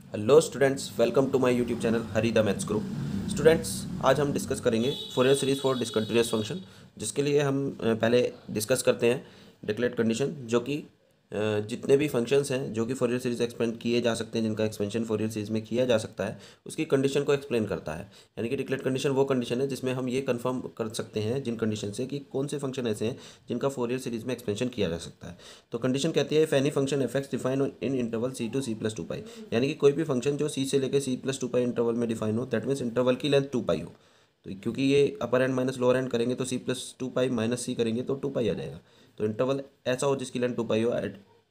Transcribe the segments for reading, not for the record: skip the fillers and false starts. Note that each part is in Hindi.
Hello students, welcome to my YouTube channel Hari the maths group. Students, आज हम डिस्कस करेंगे Fourier series for discontinuous function, जिसके लिए हम पहले डिस्कस करते हैं डिक्लेयर्ड कंडीशन, जो कि जितने भी फंक्शंस हैं जो कि फोरियर सीरीज एक्सपेंड किए जा सकते हैं, जिनका एक्सपेंशन फोरियर सीरीज में किया जा सकता है, उसकी कंडीशन को एक्सप्लेन करता है। यानी कि डिक्लेयर्ड कंडीशन वो कंडीशन है जिसमें हम ये कंफर्म कर सकते हैं जिन कंडीशन से कि कौन से फंक्शन ऐसे हैं जिनका फोरियर सीरीज में एक्सपेंशन किया जा सकता है। तो कंडीशन कहती है if any function F X define in interval C to C plus two pi, यानी कि कोई भी फंक्शन जो सी से लेकर C plus two pi interval में डिफाइन हो, दैट मीन्स इंटरवल की लेंथ टू पाई हो। तो क्योंकि ये upper end minus lower end करेंगे तो C plus two pi minus C करेंगे तो टू पाई आ जाएगा। तो इंटरवल ऐसा हो जिसकी लेंथ टू पाई हो।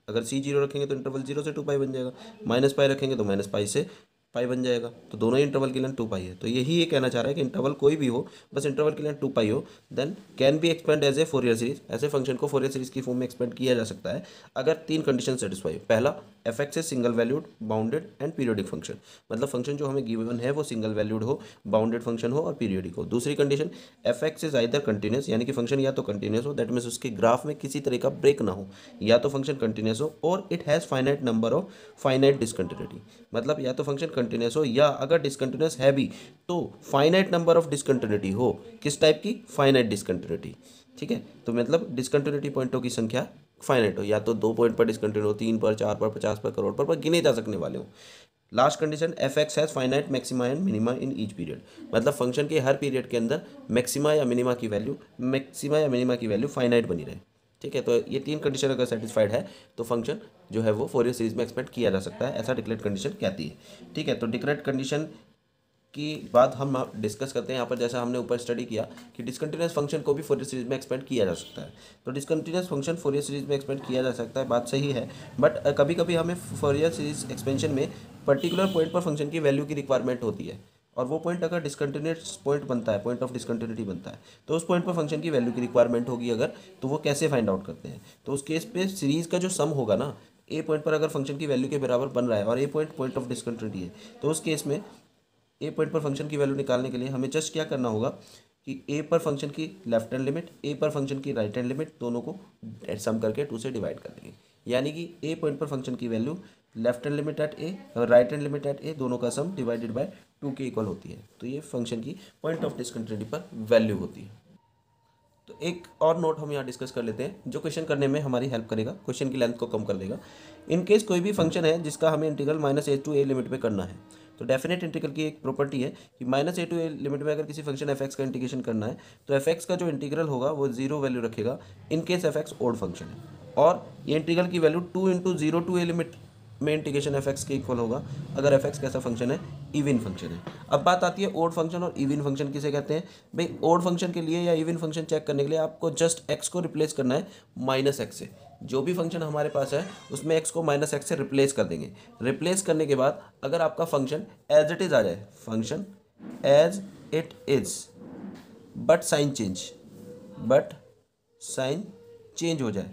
अगर सी जीरो रखेंगे तो इंटरवल जीरो से टू पाई बन जाएगा, माइनस पाई रखेंगे तो माइनस पाई से पाई बन जाएगा। तो दोनों ही इंटरवल की लेंथ टू पाई है। तो यही ये कहना चाह रहा है कि इंटरवल कोई भी हो, बस इंटरवल की लेंथ टू पाई हो, then can be expand as a Fourier series. ऐसे फंक्शन को फोरियर सीरीज की फॉर्म में एक्सपेंड किया जा सकता है अगर तीन कंडीशन सेटिस्फाई हो। पहला, F X is single valued bounded and periodic function, मतलब फंक्शन जो हमें गिवन है वो सिंगल वैल्यूड हो, बाउंडेड फंक्शन हो और पीरियोडिक हो। दूसरी condition, F X is either continuous, यानी कि फंक्शन या तो कंटिन्यूस हो, दैट मीन्स उसके ग्राफ में किसी तरह का ब्रेक ना हो, या तो फंक्शन कंटिन्यूस हो और it has finite number of finite discontinuity. मतलब या तो फंक्शन कंटिन्यूस हो या अगर डिसकंटिन्यूस है भी तो फाइनाइट नंबर ऑफ डिसकंटिन्यूटी हो। किस टाइप की? Finite discontinuity. ठीक है, तो मतलब डिसकंटिन्यूटी पॉइंटों की संख्या फाइनाइट हो, या तो 2 पॉइंट पर डिसकंटिन्यू हो, 3 पर, 4 पर, 50 पर, करोड़ पर गिने जा सकने वाले हो। Last condition, F x has finite maxima and minima in each period, मतलब फंक्शन के हर पीरियड के अंदर मैक्सिमा या मिनिमा की वैल्यू फाइनाइट बनी रहे। ठीक है, तो ये तीन कंडीशन अगर सेटिस्फाइड है तो फंक्शन जो है वो फोरियर सीरीज में एक्सपेक्ट किया जा सकता है, ऐसा डिक्लेयर्ड कंडीशन कहती है। ठीक है, तो डिक्लेयर्ड कंडीशन की बात हम डिस्कस करते हैं यहाँ पर। जैसा हमने ऊपर स्टडी किया कि डिसकंटिन्यूअस फंक्शन को भी फोरियर सीरीज में एक्सपेंड किया जा सकता है। तो डिसकंटिन्यूअस फंक्शन फोरियर सीरीज में एक्सपेंड किया जा सकता है, बात सही है। बट कभी कभी हमें फोरियर सीरीज एक्सपेंशन में पर्टिकुलर पॉइंट पर फंक्शन की वैल्यू की रिक्वायरमेंट होती है, और वो पॉइंट अगर डिसकंटिन्यूअस पॉइंट बनता है, पॉइंट ऑफ डिसकंटिन्यूटी बनता है, तो उस पॉइंट पर फंक्शन की वैल्यू की रिक्वायरमेंट होगी अगर, तो वो कैसे फाइंड आउट करते हैं? तो उस केस पे सीरीज का जो सम होगा ना, ए पॉइंट पर अगर फंक्शन की वैल्यू के बराबर बन रहा है और ए पॉइंट पॉइंट ऑफ डिसकंटिन्यूटी है, तो उस केस में ए पॉइंट पर फंक्शन की वैल्यू निकालने के लिए हमें जस्ट क्या करना होगा कि ए पर फंक्शन की लेफ्ट हैंड लिमिट, ए पर फंक्शन की राइट हैंड लिमिट, दोनों को सम करके टू से डिवाइड कर देंगे। यानी कि ए पॉइंट पर फंक्शन की value left hand limit at A और right hand limit at A, दोनों का सम डिवाइडेड बाय टू के इक्वल होती है। तो ये फंक्शन की पॉइंट ऑफ डिसकंटिन्यूटी पर वैल्यू होती है। तो एक और नोट हम यहाँ डिस्कस कर लेते हैं जो क्वेश्चन करने में हमारी हेल्प करेगा, क्वेश्चन की लेंथ को कम कर देगा। इन केस कोई भी फंक्शन है जिसका हमें integral minus A to A limit में करना है, तो डेफिनेट इंटीग्रल की एक प्रॉपर्टी है कि minus A to A limit में अगर किसी फंक्शन एफ एक्स का इंटीग्रेशन करना है तो एफ एक्स का जो इंटीग्रल होगा वो जीरो वैल्यू रखेगा, in case F X odd function है। और ये इंटीग्रल की value two into zero to A limit में इंटीग्रेशन एफ एक्स के इक्वल होगा अगर एफ एक्स कैसा फंक्शन है? इवन फंक्शन है। अब बात आती है ओड फंक्शन और इवन फंक्शन किसे कहते हैं। भाई ओड फंक्शन के लिए या इवन फंक्शन चेक करने के लिए आपको जस्ट एक्स को रिप्लेस करना है माइनस एक्स से। जो भी फंक्शन हमारे पास है उसमें एक्स को माइनस एक्स से रिप्लेस कर देंगे। रिप्लेस करने के बाद अगर आपका फंक्शन एज इट इज आ जाए, function as it is but sign change हो जाए,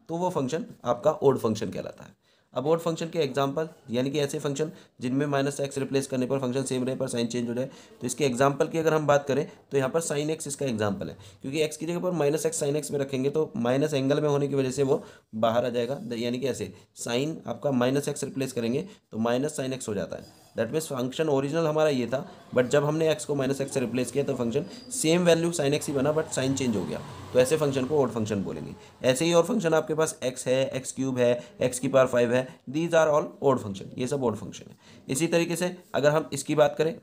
तो वो फंक्शन आपका ओड फंक्शन कहलाता है। अब ओड फंक्शन के एग्जांपल, यानी कि ऐसे फंक्शन जिनमें माइनस एक्स रिप्लेस करने पर फंक्शन सेम रहे पर साइन चेंज हो जाए, तो इसके एग्जांपल की अगर हम बात करें तो यहाँ पर साइन एक्स इसका एग्जांपल है, क्योंकि एक्स की जगह पर माइनस एक्स साइन एक्स में रखेंगे तो माइनस एंगल में होने की वजह से वो बाहर आ जाएगा। यानी कि ऐसे साइन आपका माइनस एक्स रिप्लेस करेंगे तो माइनस साइन एक्स हो जाता है। दैट मीन्स फंक्शन ओरिजिनल हमारा ये था, बट जब हमने एक्स को माइनस एक्स से रिप्लेस किया तो function same value sine X ही बना बट साइन चेंज हो गया, तो ऐसे फंक्शन को ओड फंक्शन बोलेंगे। ऐसे ही और फंक्शन आपके पास एक्स है, एक्स क्यूब है, एक्स की पावर 5 है, these are all odd function, ये सब ओड फंक्शन है। इसी तरीके से अगर हम इसकी बात करें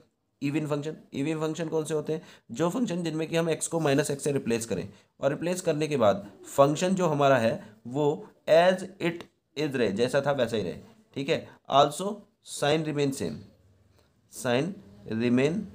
इवन फंक्शन, इवन फंक्शन कौन से होते हैं? जो फंक्शन जिनमें कि हम एक्स को माइनस एक्स से रिप्लेस करें और रिप्लेस करने के बाद फंक्शन जो हमारा है वो एज इट इज रहे, जैसा था वैसा ही रहे। ठीक है, also sign remain same, sign remain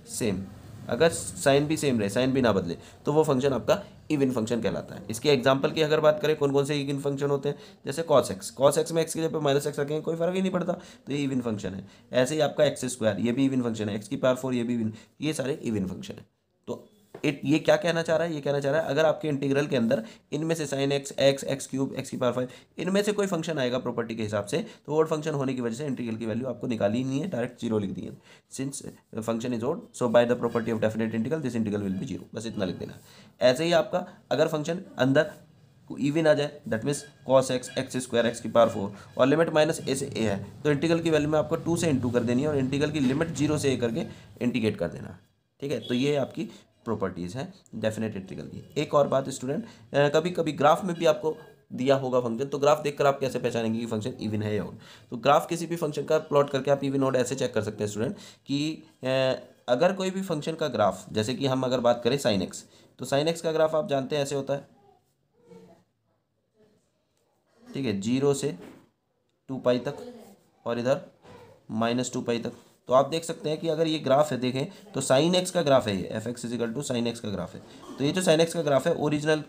same, अगर साइन भी सेम रहे, साइन भी ना बदले, तो वो फंक्शन आपका इवन फंक्शन कहलाता है। इसके एग्जांपल की अगर बात करें कौन कौन से इवन फंक्शन होते हैं, जैसे कॉस एक्स, कॉस एक्स में एक्स की जगह पे माइनस एक्स रखेंगे कोई फर्क ही नहीं पड़ता, तो ये इवन फंक्शन है। ऐसे ही आपका एक्स स्क्वायर, ये भी इवन फंक्शन है, एक्स की पावर 4 ये भी इवन, ये सारे इवन फंक्शन है। तो ये क्या कहना चाह रहा है? ये कहना चाह रहा है अगर आपके इंटीग्रल के अंदर इनमें से sine x, x, x cube, x की पावर 5, इनमें से कोई फंक्शन आएगा प्रॉपर्टी के हिसाब से, तो ओड फंक्शन होने की वजह से इंटीग्रल की वैल्यू आपको निकाली ही नहीं है, डायरेक्ट जीरो लिख दी है। Since function is odd, so by the property of definite integral this integral will be zero, बस इतना लिख देना। ऐसे ही आपका अगर फंक्शन अंदर इवन आ जाए, that means cos x x square x की पावर 4, और लिमिट माइनस ए से ए है, तो इंटीग्रल की वैल्यू में आपको 2 से इंटू कर देनी है और इंटीग्रल की लिमिट 0 से ए करके इंटीग्रेट कर देना है। ठीक है, तो ये आपकी प्रॉपर्टीज़ हैं डेफिनेट इंटीग्रल की। एक और बात स्टूडेंट, कभी कभी ग्राफ में भी आपको दिया होगा फंक्शन, तो ग्राफ देखकर आप कैसे पहचानेंगे कि फंक्शन इवन है या ओड। तो ग्राफ किसी भी फंक्शन का प्लॉट करके आप इवन ओड ऐसे चेक कर सकते हैं स्टूडेंट कि अगर कोई भी फंक्शन का ग्राफ, जैसे कि हम अगर बात करें साइन एक्स, तो साइन एक्स का ग्राफ आप जानते हैं ऐसे होता है, ठीक है, 0 से 2 पाई तक और इधर -2 पाई तक। तो आप देख सकते हैं कि अगर ये ग्राफ है, देखें तो साइन एक्स का ग्राफ है, ये F X equal to sine X का ग्राफ है। तो ये जो साइन एक्स का ग्राफ है ओरिजिनल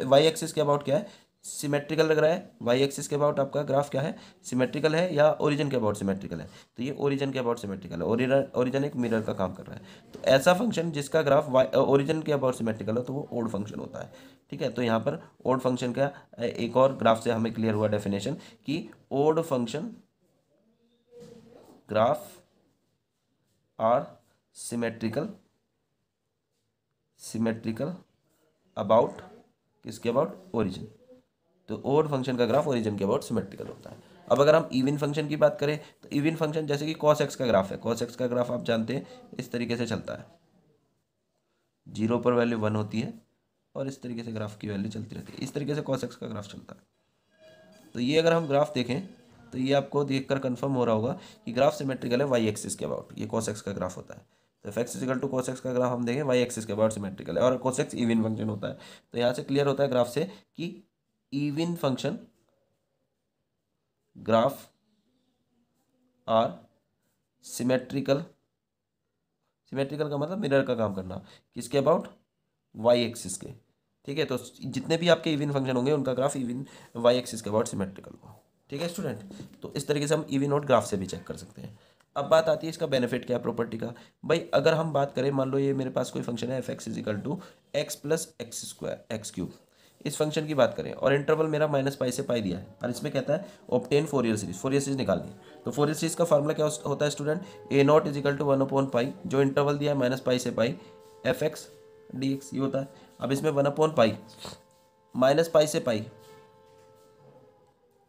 वाई एक्सिस के अबाउट क्या है, सिमेट्रिकल लग रहा है। वाई एक्सिस के अबाउट आपका ग्राफ क्या है, सिमेट्रिकल है या ओरिजिन के अबाउट सिमेट्रिकल है, तो ये ओरिजिन के अबाउट सिमेट्रिकल है। ओरिजिन एक मिरर का काम कर रहा है। तो ऐसा फंक्शन जिसका ग्राफ ओरिजिन के अबाउट सिमेट्रिकल हो तो वो ओड फंक्शन होता है। ठीक है, तो यहाँ पर ओड फंक्शन का एक और ग्राफ से हमें क्लियर हुआ डेफिनेशन कि odd function graph are symmetrical about किसके अबाउट, ओरिजिन। तो ओड फंक्शन का ग्राफ ओरिजिन के अबाउट सिमेट्रिकल होता है। अब अगर हम इवन फंक्शन की बात करें तो इवन फंक्शन जैसे कि कॉस एक्स का ग्राफ है, कॉस एक्स का ग्राफ आप जानते हैं इस तरीके से चलता है, 0 पर वैल्यू 1 होती है और इस तरीके से ग्राफ की वैल्यू चलती रहती है। इस तरीके से कॉस एक्स का ग्राफ चलता है। तो ये अगर हम ग्राफ देखें तो ये आपको देखकर कंफर्म हो रहा होगा कि ग्राफ सिमेट्रिकल है वाई एक्सिस के अबाउट, ये कॉस एक्स का ग्राफ होता है। तो F X equal to cos X का ग्राफ हम देखें वाई एक्सिस के अबाउट सिमेट्रिकल है और कॉस एक्स इवन फंक्शन होता है। तो यहाँ से क्लियर होता है ग्राफ से कि even function graph are symmetrical, symmetrical का मतलब मिरर का काम करना, किसके अबाउट, वाई एक्सिस के। ठीक है, तो जितने भी आपके इवन फंक्शन होंगे उनका ग्राफ इवन वाई एक्सिस के अबाउट सिमेट्रिकल हो। ठीक है स्टूडेंट, तो इस तरीके से हम इवन नोट ग्राफ से भी चेक कर सकते हैं। अब बात आती है इसका बेनिफिट क्या है प्रॉपर्टी का। भाई अगर हम बात करें, मान लो ये मेरे पास कोई फंक्शन है F X equal to X plus X square X cube, इस फंक्शन की बात करें और इंटरवल मेरा -पाई से पाई दिया है और इसमें कहता है obtain Fourier series, Fourier series निकालनी है। तो फोरियर सीरीज का फार्मूला क्या होता है student, A not equal to 1/पाई, जो इंटरवल दिया है -पाई से पाई, एफ एक्स डी एक्स ये होता है। अब इसमें 1/पाई -पाई से पाई,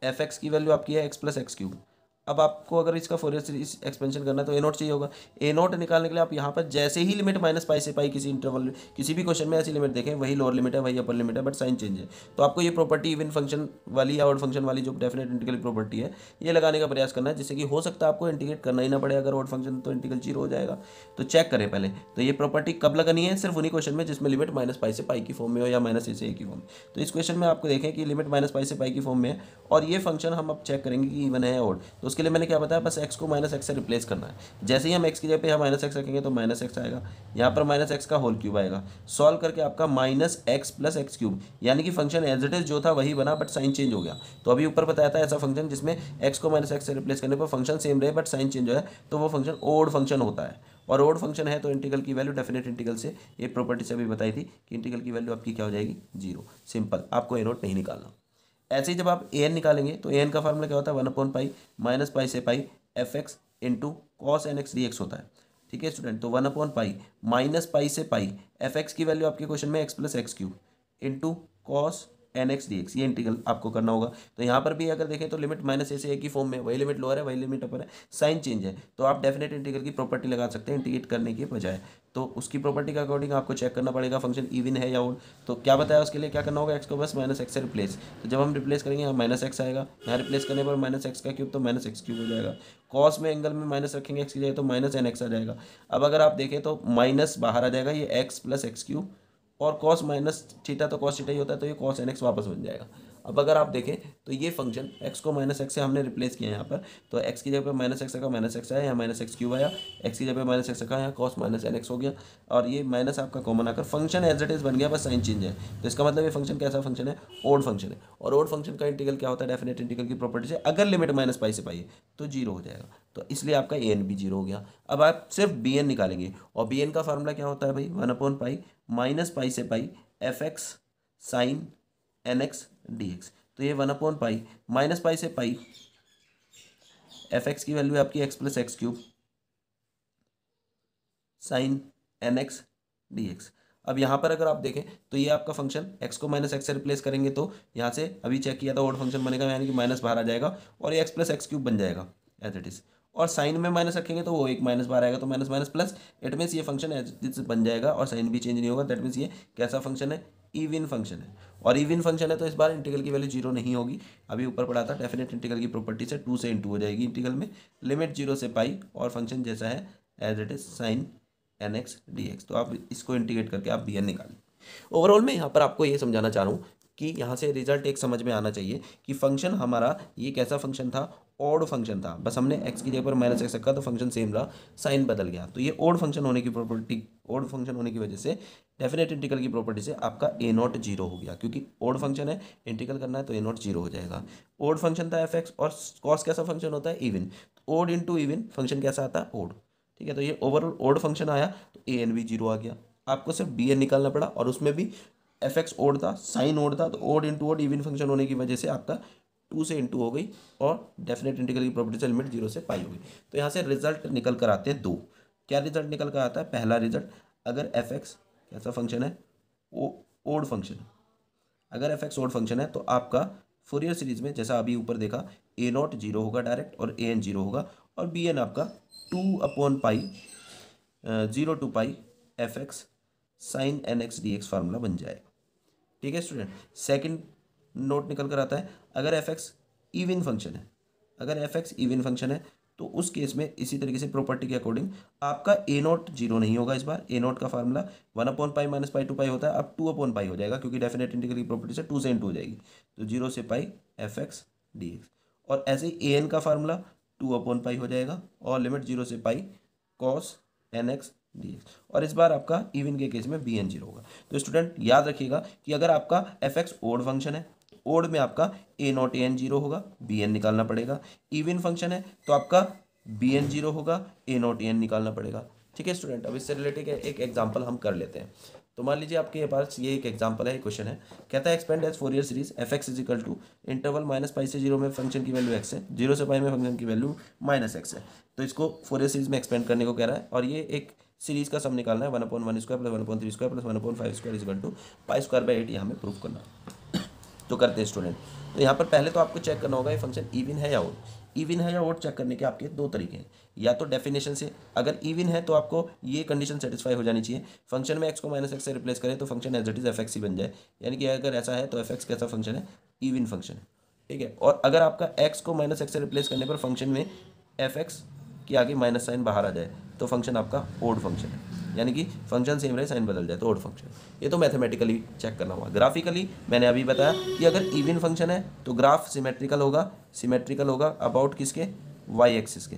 एफ एक्स की वैल्यू आपकी है एक्स प्लस एक्स क्यूब। अब आपको अगर इसका फोरियर सीरीज एक्सपेंशन करना है तो ए नोट चाहिए होगा। ए नोट निकालने के लिए आप यहाँ पर जैसे ही लिमिट -पाई से पाई किसी इंटरवल, किसी भी क्वेश्चन में ऐसी लिमिट देखें, वही लोअर लिमिट है वही अपर लिमिट है, बट साइन चेंज है। तो आपको ये प्रॉपर्टी इवन फंक्शन वाली या ऑड फंक्शन वाली जो डेफिनेट इंटीग्रल प्रॉपर्टी है ये लगाने का प्रयास करना है, जिससे कि हो सकता है आपको इंटीग्रेट करना ही ना पड़े। अगर ऑड फंक्शन तो इंटीग्रल 0 हो जाएगा। तो चेक करें पहले, तो ये प्रॉपर्टी कब लगानी है, सिर्फ उन्हीं क्वेश्चन में जिसमें लिमिट -पाई से पाई की फॉर्म में हो या -a से a की फॉर्म में। तो इस क्वेश्चन में आपको देखें कि लिमिट -पाई से पाई की फॉर्म में है और ये फंक्शन हम अब चेक करेंगे कि इवन है या ऑड। तो उसके लिए मैंने क्या बताया, बस x को -x से रिप्लेस करना है। जैसे ही हम x की जगह पे यहाँ -x रखेंगे तो -x आएगा, यहाँ पर -x का होल क्यूब आएगा। सॉल्व करके आपका -x प्लस एक्स क्यूब, यानी कि फंक्शन एज इट इज जो था वही बना, बट साइन चेंज हो गया। तो अभी ऊपर बताया था ऐसा फंक्शन जिसमें x को -x से रिप्लेस करने पर फंक्शन सेम रहे बट साइन चेंज हो है, तो वो फंक्शन ओड फंक्शन होता है। और ओड फंक्शन है तो इंटीग्रल की वैल्यू डेफिनेट इंटीग्रल से, ये प्रॉपर्टी से अभी बताई थी कि इंटीग्रल की वैल्यू आपकी क्या हो जाएगी, 0। सिंपल, आपको ए नोट नहीं निकालना। ऐसे ही जब आप ए एन निकालेंगे तो ए एन का फार्मूला क्या होता है, 1/पाई -पाई से पाई F X into cos N X D X होता है। ठीक है स्टूडेंट, तो 1/पाई -पाई से पाई एफ एक्स की वैल्यू आपके क्वेश्चन में X plus X cube into cos N X D X, ये इंटीग्रल आपको करना होगा। तो यहाँ पर भी अगर देखें तो लिमिट -a से a की फॉर्म में, वही लिमिट लोअर है वही लिमिट अपर है, साइन चेंज है। तो आप डेफिनेट इंटीग्रल की प्रॉपर्टी लगा सकते हैं इंटीग्रेट करने के बजाय। तो उसकी प्रॉपर्टी के अकॉर्डिंग आपको चेक करना पड़ेगा फंक्शन इवन है या ओड। तो क्या बताया उसके लिए, क्या करना होगा, एक्स को बस -x से रिप्लेस। तो जब हम रिप्लेस करेंगे यहाँ -x आएगा, यहाँ रिप्लेस करने पर -x का क्यूब तो -x क्यूब हो जाएगा। कॉस में एंगल में माइनस रखेंगे एक्स की जगह तो -nx आ जाएगा। अब अगर आप देखें तो माइनस बाहर आ जाएगा, ये x प्लस एक्स क्यूब और कॉस माइनस थीटा तो कॉस थीटा ही होता है, तो ये कॉस एन एक्स वापस बन जाएगा। अब अगर आप देखें तो ये फंक्शन x को -x से हमने रिप्लेस किया यहाँ पर, तो x की जगह पे -x का -x आया, यहाँ -x क्यूब आया, x की जगह पे -x रखा, यहाँ cos -nx हो गया और ये माइनस आपका कॉमन आकर फंक्शन एज इट इज बन गया, बस साइन चेंज है। तो इसका मतलब ये फंक्शन कैसा फंक्शन है, ओड फंक्शन है। और ओड फंक्शन का इंटीग्रल क्या होता है, डेफिनेट इंटीग्रल की प्रॉपर्टी से अगर लिमिट -पाई से पाई है तो 0 हो जाएगा। तो इसलिए आपका ए एन भी 0 हो गया। अब आप सिर्फ बी एन निकालेंगे और बी एन का फार्मूला क्या होता है भाई, 1/पाई -पाई से पाई F X sine N X D X. तो ये 1/पाई -पाई से पाई एफ एक्स की वैल्यू आपकी X plus X cube sine N X D X. अब यहाँ पर अगर आप देखें तो ये आपका फंक्शन x को माइनस एक्स से रिप्लेस करेंगे तो यहाँ से अभी चेक किया था ओड फंक्शन बनेगा, यानी कि माइनस बाहर आ जाएगा और ये x प्लस एक्स क्यूब बन जाएगा एज इट इज़। और साइन में माइनस रखेंगे तो वो एक माइनस बाहर आएगा तो minus minus plus, it means ये फंक्शन एज इट इज बन जाएगा और साइन भी चेंज नहीं होगा। दैट मीन्स ये कैसा फंक्शन है, इवन फंक्शन है। और इवन फंक्शन है तो इस बार इंटीग्रल की वैल्यू जीरो नहीं होगी। अभी ऊपर पढ़ा था डेफिनेट इंटीग्रल की प्रॉपर्टी से 2 से इंटू हो जाएगी इंटीग्रल में, लिमिट 0 से पाई और फंक्शन जैसा है as it is sine nx dx। तो आप इसको इंटीग्रेट करके आप bn निकालें। ओवरऑल मैं यहाँ पर आपको ये समझाना चाह रहा हूँ कि यहाँ से रिजल्ट एक समझ में आना चाहिए कि फंक्शन हमारा ये कैसा फंक्शन था, ऑड फंक्शन था। बस हमने x की जगह पर माइनस एक्स रखा तो फंक्शन सेम रहा, साइन बदल गया। तो ये ऑड फंक्शन होने की प्रॉपर्टी, ऑड फंक्शन होने की वजह से डेफिनेट इंटीग्रल की प्रॉपर्टी से आपका ए नॉट जीरो हो गया, क्योंकि ऑड फंक्शन है, इंटीग्रल करना है तो ए नॉट जीरो हो जाएगा। ऑड फंक्शन था एफ और कॉस कैसा फंक्शन होता है, even. Odd into even function कैसा आता है, ऑड। ठीक है, तो ये ओवरऑल ऑड फंक्शन आया तो ए एन भी जीरो आ गया। आपको सिर्फ बी एन निकालना पड़ा और उसमें भी एफ एक्स ओड था, साइन ओड था, तो odd into odd even function होने की वजह से आपका 2 से इंटू हो गई और डेफिनेट इंटीग्रल की प्रॉपर्टी से लिमिट 0 से पाई हो गई। तो यहाँ से रिजल्ट निकल कर आते हैं 2। क्या रिजल्ट निकल कर आता है, पहला रिजल्ट, अगर एफ एक्स कैसा फंक्शन है, ओड फंक्शन है। अगर एफ एक्स ओड फंक्शन है तो आपका फोरियर सीरीज में जैसा अभी ऊपर देखा, ए नॉट जीरो होगा डायरेक्ट और ए एन जीरो होगा और बी एन आपका 2/पाई 0 to pi F X sine N X D X formula बन जाएगा। ठीक है स्टूडेंट। सेकंड नोट निकल कर आता है, अगर एफ एक्स इवन फंक्शन है, अगर एफ एक्स इवन फंक्शन है तो उस केस में इसी तरीके से प्रॉपर्टी के अकॉर्डिंग आपका ए नॉट जीरो नहीं होगा। इस बार ए नॉट का फार्मूला 1/पाई माइनस पाई टू पाई होता है, अब 2/पाई हो जाएगा क्योंकि डेफिनेट इंटीग्रल की प्रॉपर्टी से 2 से इंटू हो जाएगी, तो 0 से पाई एफ एक्स डी एक्स। और ऐसे ही ए एन का फार्मूला 2/पाई हो जाएगा और लिमिट 0 से pi cos N X D X. और इस बार आपका इवन के केस में बी एन जीरो होगा। तो स्टूडेंट याद रखिएगा कि अगर आपका एफ एक्स ओड फंक्शन है, ओड में आपका ए नॉट ए एन जीरो होगा, बी एन निकालना पड़ेगा। इवन फंक्शन है तो आपका बी एन जीरो होगा, ए नॉट ए एन निकालना पड़ेगा। ठीक है स्टूडेंट। अब इससे रिलेटेड एक एग्जाम्पल हम कर लेते हैं। तो मान लीजिए आपके पास ये एक एग्जाम्पल है, क्वेश्चन है, कहता है expand as Fourier series F X is equal to interval minus pi से 0 में फंक्शन की वैल्यू एक्स है, 0 से पाई में फंक्शन की वैल्यू माइनस एक्स है। तो इसको फोरियर सीरीज में एक्सपेंड करने को कह रहा है और ये एक सीरीज का सम निकालना है, 1/1 square plus 1/3 square plus 1/5 square is equal to pi square by 8, ये हमें प्रूफ करना है। तो करते हैं स्टूडेंट। तो यहाँ पर पहले तो आपको चेक करना होगा ये फंक्शन इवन है या ओड। इवन है या ओड चेक करने के आपके दो तरीके हैं, या तो डेफिनेशन से, अगर इवन है तो आपको ये कंडीशन सेटिस्फाई हो जानी चाहिए, फंक्शन में एक्स को माइनस एक्स से रिप्लेस करें तो function as it is F X ही बन जाए, यानी कि अगर ऐसा है तो एफ एक्स कैसा फंक्शन है, इवन फंक्शन है। ठीक है। और अगर आपका एक्स को माइनस एक्स से रिप्लेस करने पर फंक्शन में एफ एक्स के आगे माइनस साइन बाहर आ जाए तो फंक्शन आपका ओड फंक्शन है, यानी कि फंक्शन सेम रहे साइन बदल जाए तो ओड फंक्शन। ये तो मैथमेटिकली चेक करना होगा। ग्राफिकली मैंने अभी बताया कि अगर इवन फंक्शन है तो ग्राफ सिमेट्रिकल होगा, सिमेट्रिकल होगा अबाउट किसके, वाई एक्सिस के,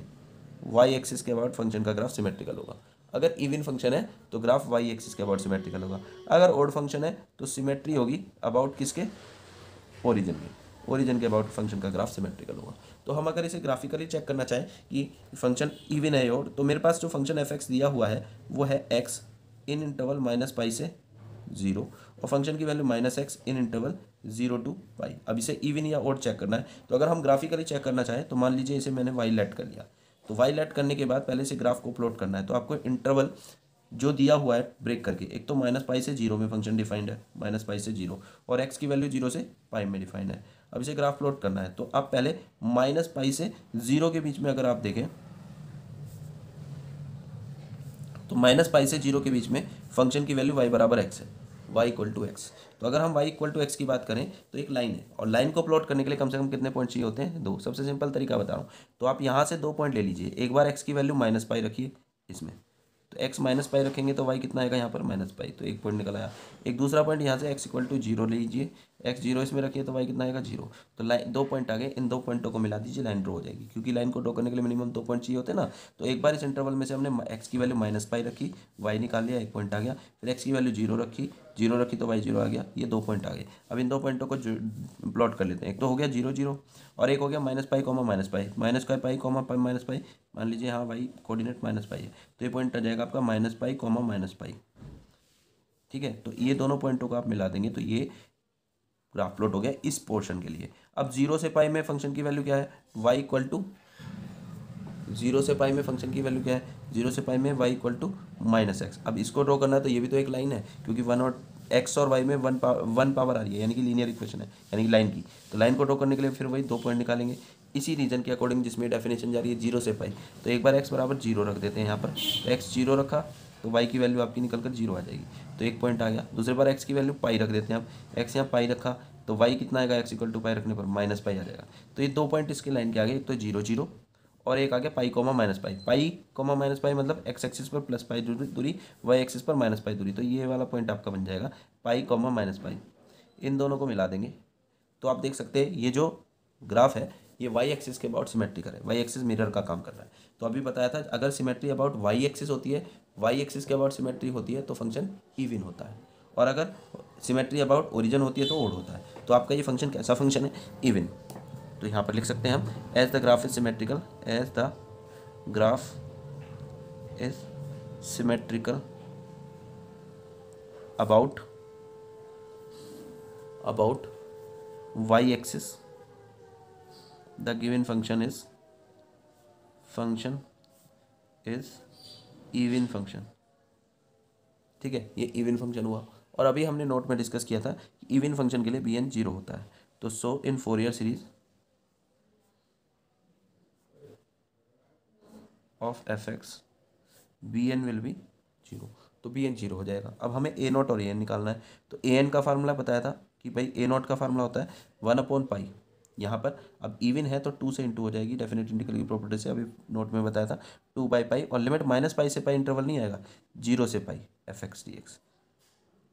वाई एक्सिस के अबाउट फंक्शन का ग्राफ सिमेट्रिकल होगा। अगर इवन फंक्शन है तो ग्राफ वाई एक्सिस के अबाउट सिमेट्रिकल होगा। अगर ओड फंक्शन है तो सिमेट्री होगी अबाउट किसके, ओरिजिन के, ओरिजिन के अबाउट फंक्शन का ग्राफ सिमेट्रिकल होगा। तो हम अगर इसे ग्राफिकली चेक करना चाहें कि फंक्शन इवन है ओड, तो मेरे पास जो फंक्शन एफ एक्स दिया हुआ है वो है एक्स इन इंटरवल माइनस पाई से 0 और फंक्शन की value minus x in interval 0 to पाई। अब इसे इवन या ओड चेक करना है, तो अगर हम ग्राफिकली चेक करना चाहें तो मान लीजिए इसे मैंने वाई लेट कर लिया, तो वाई लेट करने के बाद पहले से ग्राफ को प्लॉट करना है। तो आपको इंटरवल जो दिया हुआ है ब्रेक करके, एक तो माइनस पाई से 0 में फंक्शन डिफाइंड है, माइनस पाई से 0, और एक्स की वैल्यू 0 से पाई में डिफाइंड है। अब इसे ग्राफ प्लॉट करना है तो आप पहले माइनस पाई से 0 के बीच में अगर आप देखें तो माइनस पाई से 0 के बीच में फंक्शन की वैल्यू y बराबर एक्स है, y इक्वल टू एक्स। तो अगर हम y इक्वल टू एक्स की बात करें तो एक लाइन है और लाइन को प्लॉट करने के लिए कम से कम कितने पॉइंट चाहिए होते हैं, 2। सबसे सिंपल तरीका बता रहा हूँ, तो आप यहाँ से 2 पॉइंट ले लीजिए। एक बार x की वैल्यू माइनस पाई रखिए इसमें, तो x माइनस पाई रखेंगे तो y कितना आएगा यहाँ पर माइनस पाई, तो एक पॉइंट निकल आया। एक दूसरा पॉइंट यहाँ से x इक्वल टू 0 ले लीजिए, x 0 इसमें रखिए तो y कितना आएगा 0। तो लाइन 2 पॉइंट आ गए, इन 2 पॉइंटों को मिला दीजिए, लाइन ड्रॉ हो जाएगी। क्योंकि लाइन को ड्रॉ करने के लिए मिनिमम 2 पॉइंट चाहिए होते हैं ना। तो एक बार इस इंटरवल में से हमने x की वैल्यू माइनस पाई रखी, y निकाल लिया, 1 पॉइंट आ गया। फिर x की वैल्यू 0 रखी, 0 रखी तो y 0 आ गया, ये 2 पॉइंट आ गए। अब इन 2 पॉइंटों को प्लॉट कर लेते हैं। एक तो हो गया 0 0 और एक हो गया minus pi comma minus pi, minus का पाई कॉमा पाई माइनस पाई। मान लीजिए हाँ भाई कोऑर्डिनेट माइनस पाई है, तो ये पॉइंट आ जाएगा आपका minus pi comma minus pi. ठीक है, तो ये दोनों पॉइंटों को आप मिला देंगे तो ये ग्राफ प्लॉट हो गया इस पोर्शन के लिए। अब 0 से पाई में फंक्शन की वैल्यू क्या है, y इक्वल टू जीरो से पाई में फंक्शन की वैल्यू क्या है, जीरो से पाई में y equal to minus X. अब इसको ड्रॉ करना है तो ये भी तो एक लाइन है, क्योंकि वन और एक्स और वाई में वन पावर आ रही है, यानी कि लीनियर इक्वेशन है, यानी कि लाइन की। तो लाइन को ड्रॉ करने के लिए फिर वही 2 पॉइंट निकालेंगे इसी रीजन के अकॉर्डिंग जिसमें डेफिनेशन जा रही है जीरो से पाई। तो एक बार एक्स बराबर जीरो रख देते हैं यहाँ पर, तो एक्स जीरो रखा तो वाई की वैल्यू आपकी निकल कर जीरो आ जाएगी, तो एक पॉइंट आ गया। दूसरे बार एक्स की वैल्यू पाई रख देते हैं आप, एक्स यहाँ पाई रखा तो वाई कितना आएगा, एक्स इक्वल टू पाई रखने पर माइनस पाई आ जाएगा। तो ये 2 पॉइंट इसके लाइन के आगे, एक तो जीरो जीरो और एक आ गया पाई कोमा माइनस पाई। पाई कोमा माइनस पाई मतलब एक्स एक्सिस पर प्लस पाई दूरी, वाई एक्सिस पर माइनस पाई दूरी। तो ये वाला पॉइंट आपका बन जाएगा पाई कोमा माइनस पाई। इन दोनों को मिला देंगे तो आप देख सकते हैं ये जो ग्राफ है ये वाई एक्सिस के अबाउट सिमेट्रिकल है, वाई एक्सिस मिरर का काम कर रहा है। तो अभी बताया था अगर सिमेट्री अबाउट वाई एक्सिस होती है, वाई एक्सिस के अबाउट सिमेट्री होती है तो फंक्शन इवन होता है, और अगर सिमेट्री अबाउट ओरिजिन होती है तो ओड होता है। तो आपका ये फंक्शन कैसा फंक्शन है, इवन। तो यहाँ पर लिख सकते हैं हम as the graph is symmetrical, as the graph is symmetrical about y axis the given function is even function। ठीक है, ये इवन फंक्शन हुआ। और अभी हमने नोट में डिस्कस किया था कि इवन फंक्शन के लिए bn जीरो होता है। तो so in Fourier series of fx bn will be zero, तो bn जीरो हो जाएगा। अब हमें a नॉट और an निकालना है। तो an का फार्मूला बताया था कि भाई a नॉट का फार्मूला होता है 1/पाई। यहाँ पर अब इवन है तो 2 से इंटू हो जाएगी, डेफिनेट इंटीग्रल की प्रॉपर्टी से अभी नोट में बताया था 2/पाई, और लिमिट माइनस पाई से पाई इंटरवल नहीं आएगा, जीरो से पाई fx dx।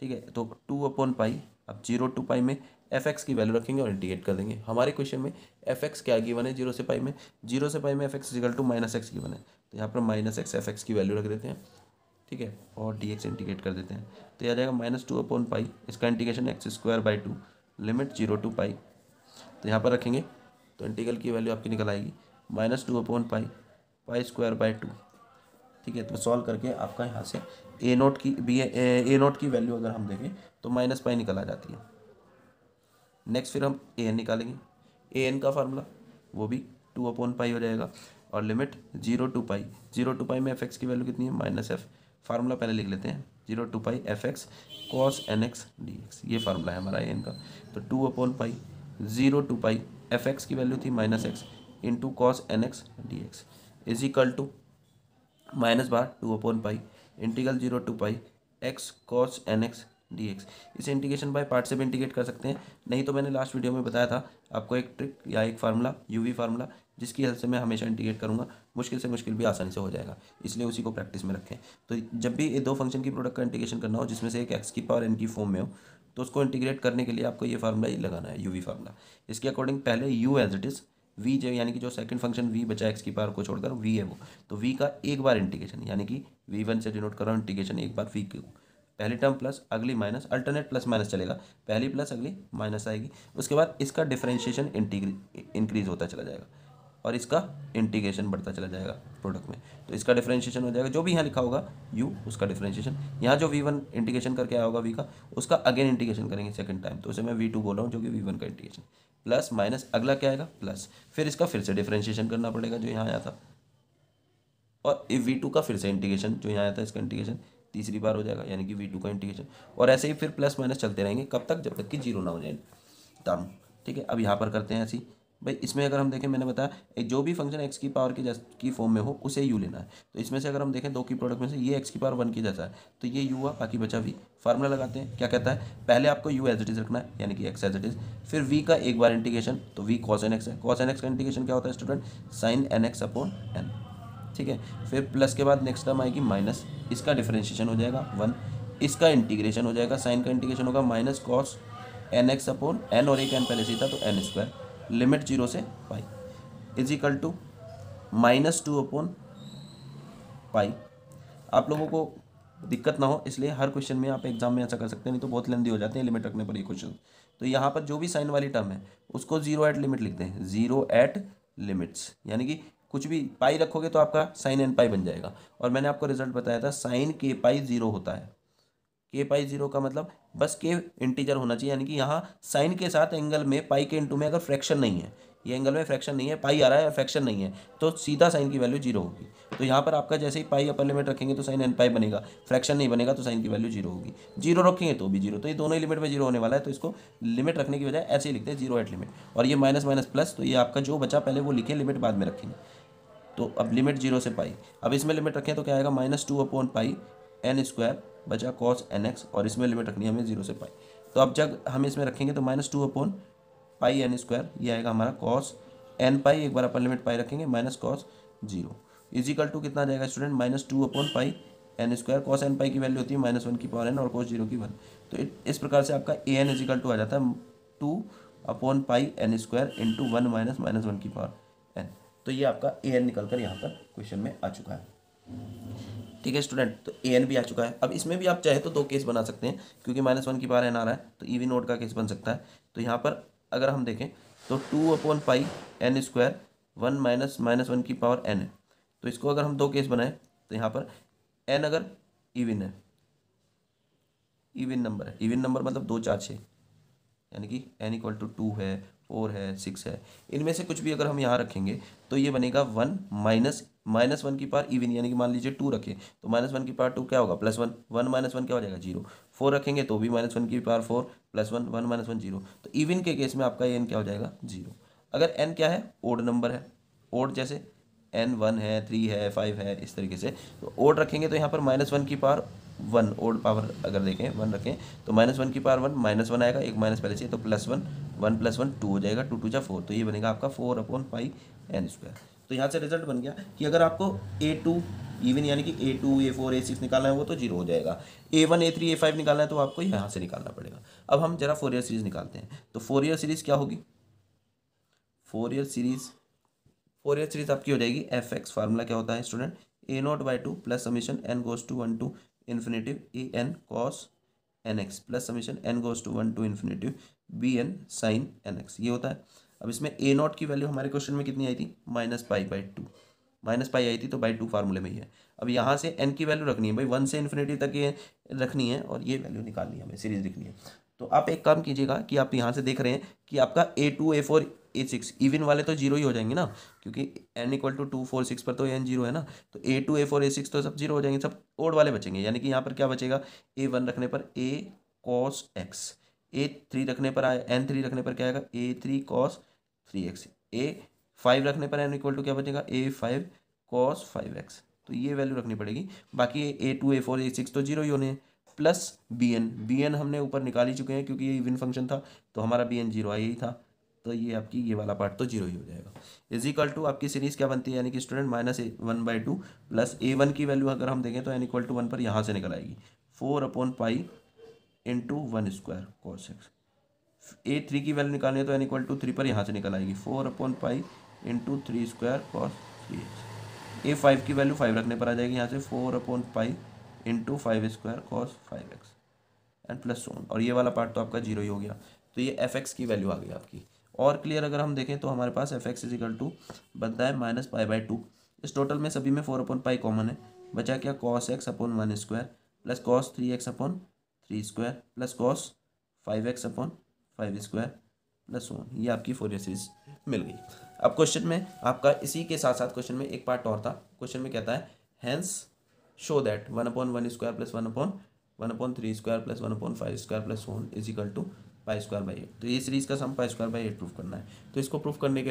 ठीक है, तो 2/पाई। अब 0 to पाई में fx की वैल्यू रखेंगे और इंटीग्रेट कर देंगे। हमारे क्वेश्चन में fx क्या गिवन है, 0 से पाई में, 0 से पाई में fx equal to minus X given है। तो यहाँ पर माइनस एक्स fx की वैल्यू रख देते हैं, ठीक है, और dx इंटीग्रेट कर देते हैं। तो यह आ जाएगा -2/पाई, इसका इंटीग्रेशन x²/2 लिमिट 0 to पाई। तो यहाँ पर रखेंगे तो इंटीग्रल की वैल्यू आपकी निकल आएगी -2/पाई, पाई²/2। ठीक है, तो सॉल्व करके आपका यहाँ से ए नोट की वैल्यू अगर हम देखें तो माइनस पाई निकल आ जाती है। नेक्स्ट फिर हम ए एन निकालेंगे। ए एन का फार्मूला वो भी 2/पाई हो जाएगा, और लिमिट 0 to पाई। 0 to पाई में एफ एक्स की वैल्यू कितनी है, -f। फार्मूला पहले लिख लेते हैं, 0 to pi fx cos nx dx, ये फार्मूला है हमारा ए एन का। तो 2/पाई 0 to पाई fx की वैल्यू थी -x into cos nx dx is equal to minus बार 2/पाई integral 0 to pi x cos nx dx। इसे इंटीग्रेशन बाय पार्ट से भी इंटीग्रेट कर सकते हैं, नहीं तो मैंने लास्ट वीडियो में बताया था आपको एक ट्रिक या एक फार्मूला यूवी फार्मूला, जिसकी हेल्प से मैं हमेशा इंटीग्रेट करूंगा, मुश्किल से मुश्किल भी आसानी से हो जाएगा, इसलिए उसी को प्रैक्टिस में रखें। तो जब भी ये दो फंक्शन की प्रोडक्ट का इंटीग्रेशन करना हो जिसमें से एक एक्स की पावर एन की फॉर्म में हो, तो उसको इंटीग्रेट करने के लिए आपको ये फार्मूला ही लगाना है, यूवी फार्मूला। इसके अकॉर्डिंग पहले U as it is, V जो यानी कि जो सेकंड फंक्शन वी बचा एक्स की पावर को छोड़कर वी है वो, तो वी का एक बार इंटीग्रेशन, यानी कि v1 से डिनोट कर रहा हूँ इंटीग्रेशन एक बार वी को, पहली टर्म प्लस अगली माइनस, अल्टरनेट प्लस माइनस चलेगा, पहली प्लस अगली माइनस आएगी। उसके बाद इसका डिफरेंशिएशन इंक्रीज होता चला जाएगा और इसका इंटीग्रेशन बढ़ता चला जाएगा प्रोडक्ट में। तो इसका डिफरेंशिएशन हो जाएगा, जो भी यहाँ लिखा होगा u उसका डिफरेंशिएशन, यहाँ जो v1 इंटीग्रेशन करके आया होगा v का, उसका अगेन इंटीग्रेशन करेंगे सेकंड टाइम, तो उसे मैं v2 बोल रहा हूँ, जो कि v1 का इंटीग्रेशन प्लस माइनस अगला क्या आएगा प्लस, फिर इसका फिर से डिफरेंशिएशन करना पड़ेगा जो यहाँ आया था, और v2 का फिर से इंटीग्रेशन जो यहाँ आया था इसका इंटीग्रेशन तीसरी बार हो जाएगा, यानी कि v2 का इंटीग्रेशन, और ऐसे ही फिर प्लस माइनस चलते रहेंगे कब तक, जब तक कि जीरो ना हो जाए टर्म। ठीक है, अब यहाँ पर करते हैं ऐसी भाई, इसमें अगर हम देखें मैंने बताया जो भी फंक्शन एक्स की पावर की फॉर्म में हो उसे यू लेना है। तो इसमें से अगर हम देखें दो की प्रोडक्ट में से ये एक्स की पावर 1 की जैसा है तो ये यू हुआ, बाकी बचा वी। फार्मूला लगाते हैं, क्या कहता है, पहले आपको यू एज इट इज रखना है यानी कि एक्स एज इट इज, फिर वी का एक बार इंटीग्रेशन, तो वी कॉस एन एक्स है, कॉस एन एक्स का इंटीग्रेशन क्या होता है student, sine N X upon N. ठीक है, फिर प्लस के बाद नेक्स्ट टर्म आएगी माइनस, इसका डिफरेंशिएशन हो जाएगा 1, इसका इंटीग्रेशन हो जाएगा, साइन का इंटीग्रेशन होगा minus cos N X upon N, और एक एन पहले से था तो एन स्क्वायर, लिमिट 0 से पाई इज इक्वल टू -2/पाई। आप लोगों को दिक्कत ना हो इसलिए हर क्वेश्चन में आप एग्जाम में ऐसा कर सकते हैं, नहीं तो बहुत लेंदी हो जाते हैं लिमिट रखने पर ये क्वेश्चन। तो यहाँ पर जो भी साइन वाली टर्म है उसको 0 एट लिमिट लिखते हैं, 0 एट लिमिट्स, यानी कि कुछ भी पाई रखोगे तो आपका साइन एन पाई बन जाएगा। और मैंने आपको रिजल्ट बताया था साइन के पाई 0 होता है, के पाई 0 का मतलब बस के इंटीजर होना चाहिए, यानी कि यहाँ साइन के साथ एंगल में पाई के इंटू में अगर फ्रैक्शन नहीं है, ये एंगल में फ्रैक्शन नहीं है, पाई आ रहा है और फ्रैक्शन नहीं है, तो सीधा साइन की वैल्यू जीरो होगी। तो यहाँ पर आपका जैसे ही पाई अपर लिमिट रखेंगे तो साइन एन पाई बनेगा, फ्रैक्शन नहीं बनेगा तो साइन की वैल्यू जीरो होगी, जीरो रखेंगे तो भी जीरो, तो ये दोनों ही लिमिट में जीरो होने वाला है। तो इसको लिमिट रखने की बजाय ऐसे ही लिखते हैं जीरो एट लिमिट, और ये माइनस माइनस प्लस, तो ये आपका जो बचा पहले वो लिखे, लिमिट बाद में रखेंगे। तो अब लिमिट जीरो से पाई, अब इसमें लिमिट रखें तो क्या आएगा -2/पाई एन स्क्वायर बचा कॉस एन एक्स, और इसमें लिमिट रखनी है हमें जीरो से पाई। तो अब जब हम इसमें रखेंगे तो -2/पाई एन स्क्वायर, ये आएगा हमारा कॉस एन पाई, एक बार अपर लिमिट पाई रखेंगे, minus cos zero equal to कितना आ जाएगा स्टूडेंट, -2/पाई N square, cos N pi की वैल्यू होती है -1/n और कॉस जीरो की 1। तो इस प्रकार से आपका ए एन इजिकल टू आ जाता है 2/पाई N square into 1 minus -1/n। तो ये आपका ए एन निकल कर यहाँ पर क्वेश्चन में आ चुका है। ठीक है स्टूडेंट, तो ए एन भी आ चुका है। अब इसमें भी आप चाहे तो दो केस बना सकते हैं, क्योंकि -1/n आ रहा है तो ईवी नोट का केस बन सकता है। तो यहाँ पर अगर हम देखें तो 2/पाई एन स्क्वायर 1 माइनस -1/n है। तो इसको अगर हम दो केस बनाएं तो यहाँ पर n अगर इविन है, इविन नंबर है, इविन नंबर मतलब 2 4 6, यानी कि n इक्वल टू 2 है, 4 है, 6 है, इनमें से कुछ भी अगर हम यहाँ रखेंगे तो ये बनेगा 1 माइनस 1 की पावर इवन, यानी कि मान लीजिए 2 रखें तो -1 की पावर 2 क्या होगा +1, 1 माइनस 1 क्या हो जाएगा 0, 4 रखेंगे तो भी -1 की पावर 4 +1, 1 माइनस 1 0। तो इवन के केस में आपका n क्या हो जाएगा 0। अगर n क्या है ओड नंबर है, ओड जैसे n 1 है, 3 है, 5 है, इस तरीके से, तो ओड रखेंगे तो यहाँ पर -1 की पावर 1, ओड पावर अगर देखें 1 रखें तो -1 की पावर 1 -1 आएगा, एक माइनस पहले से, तो +1 1 + 1 2 हो जाएगा, 2 2 जा 4, तो ये बनेगा आपका 4/पाई एन स्क्वायर। तो यहाँ से रिजल्ट बन गया कि अगर आपको A2 इवन यानी कि A2 A4 A6 निकालना है वो तो जीरो हो जाएगा, A1 A3 A5 निकालना है तो आपको यहाँ से निकालना पड़ेगा। अब हम जरा फोरियर सीरीज निकालते हैं। तो फोरियर सीरीज क्या होगी, फोरियर सीरीज आपकी हो जाएगी fx, फार्मूला क्या होता है student, a0/2 plus summation n goes to 1 to infinitive an cos nx plus summation n goes to 1 to infinitive bn sin nx, ये होता है। अब इसमें a0 की वैल्यू हमारे क्वेश्चन में कितनी आई थी -पाई/2, -पाई आई थी तो /2 फार्मूले में ही है। अब यहाँ से n की वैल्यू रखनी है भाई, 1 से इन्फिनिटी तक ये रखनी है और ये वैल्यू निकालनी है हमें, सीरीज लिखनी है। तो आप एक काम कीजिएगा कि आप यहाँ से देख रहे हैं कि आपका A2 A4 A6 इवन वाले तो जीरो ही हो जाएंगे ना, क्योंकि n इक्वल टू 2 4 6 पर तो n जीरो है ना, तो A2 A4 A6 तो सब जीरो हो जाएंगे, सब ओड वाले बचेंगे। यानी कि यहाँ पर क्या बचेगा, A1 रखने पर A cos x, A3 रखने पर n3 रखने पर क्या आएगा A3 cos 3x, A5 रखने पर n इक्वल टू क्या बचेगा A5 cos 5x। तो ये वैल्यू रखनी पड़ेगी, बाकी A2 A4 A6 तो जीरो ही होने हैं, प्लस bn हमने ऊपर निकाल ही चुके हैं क्योंकि ये इवन फंक्शन था, तो हमारा bn जीरो आई ही था, तो ये आपकी ये वाला पार्ट तो जीरो ही हो जाएगा। इज इक्वल टू आपकी सीरीज क्या बनती है, यानी कि स्टूडेंट -1/2 प्लस A1 की वैल्यू अगर हम देखें तो n इक्वल टू 1 पर यहाँ से निकल आएगी 4/पाई into 1 square cos X. A3 की वैल्यू निकालनी है तो n इक्वल टू 3 पर यहाँ से निकल आएगी 4/पाई into 3 square cos 3x। A5 की वैल्यू 5 रखने पर आ जाएगी यहाँ से 4/पाई into 5 square cos 5x and plus one, और ये वाला पार्ट तो आपका जीरो ही हो गया। तो ये fx की वैल्यू आ गई आपकी। और क्लियर अगर हम देखें तो हमारे पास fx इजिकल टू बनता है -पाई/2। इस टोटल में सभी में 4/पाई कॉमन है, बचा क्या cos x upon 1 square plus cos 3x upon 3 square plus cos 5x upon 5 square plus one. ये आपकी फोरियर सीरीज मिल गई। अब क्वेश्चन में आपका इसी के साथ साथ क्वेश्चन में एक पार्ट और था। क्वेश्चन में कहता है hence show that 1/1 square plus 1/3 square plus 1/5 square plus one is equal to π²/8। तो ये सीरीज का सम π²/8 प्रूफ करना है। तो इसको प्रूफ करने के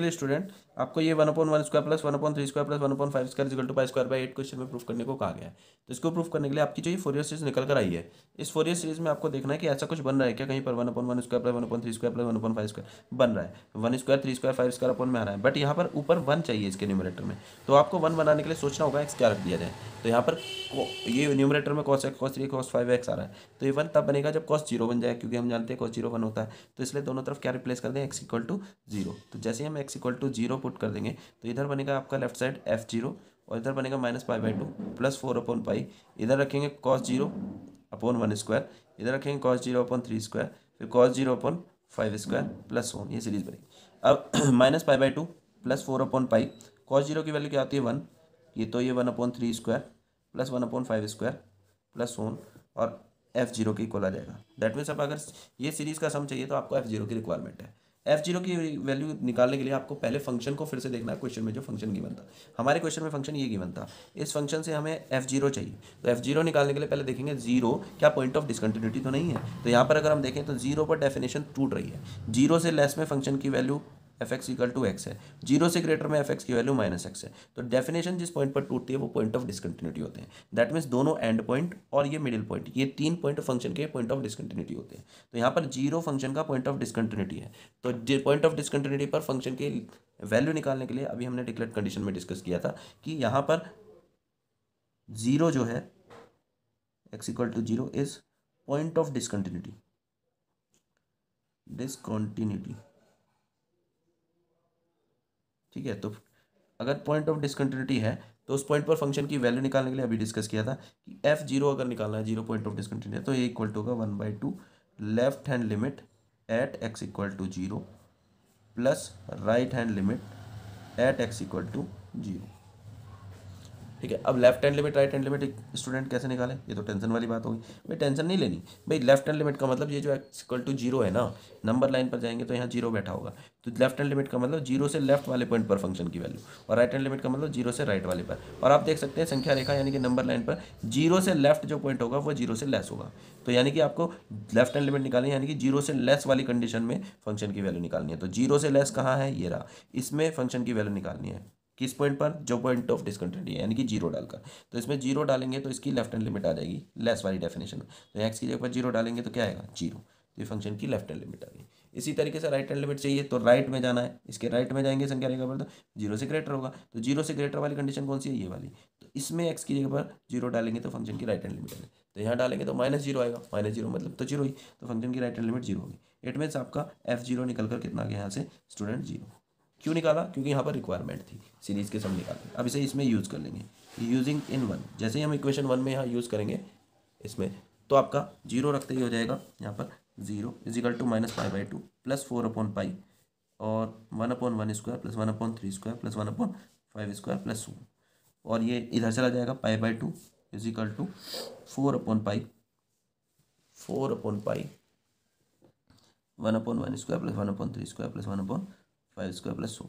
लिए स्टूडेंट आपको ये 1/1 square plus 1/3 square plus 1/5 square equal to π²/8 question में प्रूफ करने को कहा गया है। तो इसको प्रूफ करने के लिए आपकी जो ये फोरियर सीरीज निकल कर आई है, इस फोरियर सीरीज में आपको देखना है कि ऐसा कुछ बन रहा है क्या, कहीं पर 1/1 square plus 1/3 square plus 1/5 square बन रहा है, 1 स्क्वायर 3 स्क्वायर 5 स्क्वायर अपॉन में आ रहा है, बट यहाँ पर ऊपर 1 चाहिए इसके न्यूमरेटर में। तो आपको 1 बनाने के लिए सोचना होगा एक्स क्या रख दिया जाए। तो यहाँ पर ये न्यूमरेटर में cos x cos 3 cos 5x आ रहा है, तो ये 1 तब बनेगा जब cos 0 बन जाए, क्योंकि हम जानते हैं cos 0 1 होता है। तो इसलिए दोनों तरफ क्या रिप्लेस कर दें, x इक्वल टू 0। तो जैसे ही हम x इक्वल टू 0 पुट कर देंगे तो इधर बनेगा आपका लेफ्ट साइड f0 और इधर बनेगा -π/2 प्लस 4/पाई, इधर रखेंगे cos 0 अपॉन 1 स्क्वायर, इधर रखेंगे cos 0 अपॉन 3 स्क्वायर, फिर cos 0 अपॉन 5 स्क्वायर प्लस 1। ये सीरीज बनेगी। अब -π/2 प्लस 4/पाई, cos 0 की वैल्यू क्या आती है 1, ये तो ये 1/3 स्क्वायर प्लस 1/5 स्क्वायर प्लस 1 और f0 के इक्वल आ जाएगा। दैट मीन्स अब अगर ये सीरीज़ का सम चाहिए तो आपको f0 की रिक्वायरमेंट है। f0 की वैल्यू निकालने के लिए आपको पहले फंक्शन को फिर से देखना है। क्वेश्चन में जो फंक्शन गिवन था, हमारे क्वेश्चन में फंक्शन ये गिवन था, इस फंक्शन से हमें f0 चाहिए। तो f0 निकालने के लिए पहले देखेंगे जीरो क्या पॉइंट ऑफ डिसकंटिन्यूटी तो नहीं है। तो यहाँ पर अगर हम देखें तो जीरो पर डेफिनेशन टूट रही है। जीरो से लेस में फंक्शन की value F X equal to X है, जीरो से ग्रेटर में एफ एक्स की वैल्यू माइनस एक्स है। तो डेफिनेशन जिस पॉइंट पर टूटती है वो पॉइंट ऑफ डिसकंटिन्यूटी होते हैं। दैट मीन्स दोनों एंड पॉइंट और ये मिडिल पॉइंट, ये तीन पॉइंट फंक्शन के पॉइंट ऑफ डिसकंटिन्यूटी होते हैं। तो यहाँ पर जीरो फंक्शन का पॉइंट ऑफ डिसकंटिन्यूटी है। तो पॉइंट ऑफ डिसकंटिन्यूटी पर फंक्शन की वैल्यू निकालने के लिए अभी हमने डिक्लेयर्ड कंडीशन में डिस्कस किया था कि यहाँ पर जीरो जो है X equal to zero is point of discontinuity, ठीक है। तो अगर पॉइंट ऑफ डिसकंटिन्यूटी है तो उस पॉइंट पर फंक्शन की वैल्यू निकालने के लिए अभी डिस्कस किया था कि f0 अगर निकालना है, जीरो पॉइंट ऑफ डिसकंटिन्यूटी है, तो ये इक्वल टू होगा 1/2 left hand limit at x equal to zero plus right hand limit at x equal to zero, ठीक है। अब left hand limit right hand limit एक स्टूडेंट कैसे निकाले, ये तो टेंशन वाली बात होगी। भाई टेंशन नहीं लेनी भाई, लेफ्ट हैंड लिमिट का मतलब ये जो एक्स इक्वल टू जीरो है ना, नंबर लाइन पर जाएंगे तो यहाँ जीरो बैठा होगा, तो लेफ्ट हैंड लिमिट का मतलब जीरो से लेफ्ट वाले पॉइंट पर फंक्शन की वैल्यू, और राइट हैंड लिमिट का मतलब जीरो से राइट वाले पर। और आप देख सकते हैं संख्या रेखा यानी कि नंबर लाइन पर जीरो से लेफ्ट जो पॉइंट होगा वो जीरो से लेस होगा। तो यानी कि आपको लेफ्ट हैंड लिमिट निकालनी है, यानी कि जीरो से लेस वाली कंडीशन में फंक्शन की वैल्यू निकालनी है। तो जीरो से लेस कहाँ है, ये रहा, इसमें फंक्शन की वैल्यू निकालनी है। किस पॉइंट पर, जो पॉइंट ऑफ डिसकंटिन्यूटी है यानी कि जीरो डालकर। तो इसमें जीरो डालेंगे तो इसकी लेफ्ट हैंड लिमिट आ जाएगी लेस वाली डेफिनेशन में। तो एक्स की जगह पर जीरो डालेंगे तो क्या आएगा, जीरो। तो ये फंक्शन की लेफ्ट हैंड लिमिट आ गई। इसी तरीके से राइट हैंड लिमिट चाहिए तो राइट में जाना है, इसके राइट में जाएंगे संख्या रेखा पर, तो जीरो से ग्रेटर होगा। तो जीरो से ग्रेटर वाली कंडीशन कौन सी है, ये वाली। तो इसमें एक्स की जगह पर जीरो डालेंगे तो फंक्शन की राइट हैंड लिमिट आएगी। तो यहाँ डालेंगे तो माइनस जीरो आएगा, माइनस जीरो मतलब तो जीरो ही, तो फंक्शन की राइट हैंड लिमिट जीरो होगी। इट मीन्स आपका f0 निकल कर कितना आ गया यहाँ से स्टूडेंट, जीरो। क्यों निकाला, क्योंकि यहाँ पर रिक्वायरमेंट थी सीरीज के सम निकालने। अब इसे इसमें यूज़ कर लेंगे, यूजिंग इन वन। जैसे ही हम इक्वेशन वन में यहाँ यूज़ करेंगे इसमें, तो आपका जीरो रखते ही हो जाएगा यहाँ पर zero is equal to -π/2 plus 4/π और 1/1² प्लस 1/3² प्लस 1/5² प्लस 1, और ये इधर चला जाएगा π/2 is equal to 4/π 1/1² plus 1/3² plus 1/5² plus 1,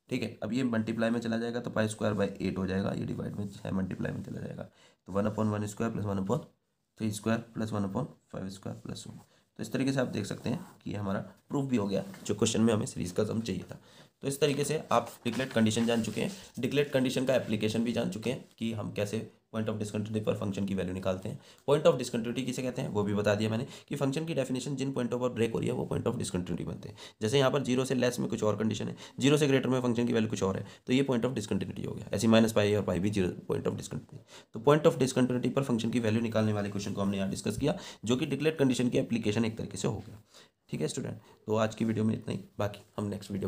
ठीक है। अब ये मल्टीप्लाई में चला जाएगा तो π²/8 हो जाएगा, ये डिवाइड में है मल्टीप्लाई में चला जाएगा, तो 1/1² प्लस 1/3² प्लस 1/5² प्लस 1। तो इस तरीके से आप देख सकते हैं कि हमारा प्रूफ भी हो गया जो क्वेश्चन में हमें सीरीज का सम चाहिए था। तो इस तरीके से आप डिक्लेयर्ड कंडीशन जान चुके हैं, डिक्लेयर्ड कंडीशन का एप्लीकेशन भी जान चुके हैं कि हम कैसे पॉइंट ऑफ डिसकंटिन्यूटी पर फंक्शन की वैल्यू निकालते हैं। पॉइंट ऑफ डिसकंटिन्यूटी किसे कहते हैं वो भी बता दिया मैंने कि फंक्शन की डेफिनेशन जिन पॉइंटों पर ब्रेक हो रही है वो पॉइंट ऑफ डिसकंटिन्यूटी बनते हैं। जैसे यहाँ पर जीरो से लेस में कुछ और कंडीशन है, जीरो से ग्रेटर में फंक्शन की वैल्यू कुछ और है, तो ये पॉइंट ऑफ डिसकंटिन्यूटी हो गया। ऐसी -π और π भी जीरो पॉइंट ऑफ डिसकंटिन्यूटी। तो पॉइंट ऑफ डिसकंटिन्यूटी पर फंक्शन की वैल्यू निकालने वाले क्वेश्चन को हमने यहाँ डिस्कस किया, जो कि डिक्लेयर्ड कंडीशन की एप्लीकेशन एक तरीके से हो गया। ठीक है स्टूडेंट, तो आज की वीडियो में इतना ही, बाकी हम नेक्स्ट वीडियो में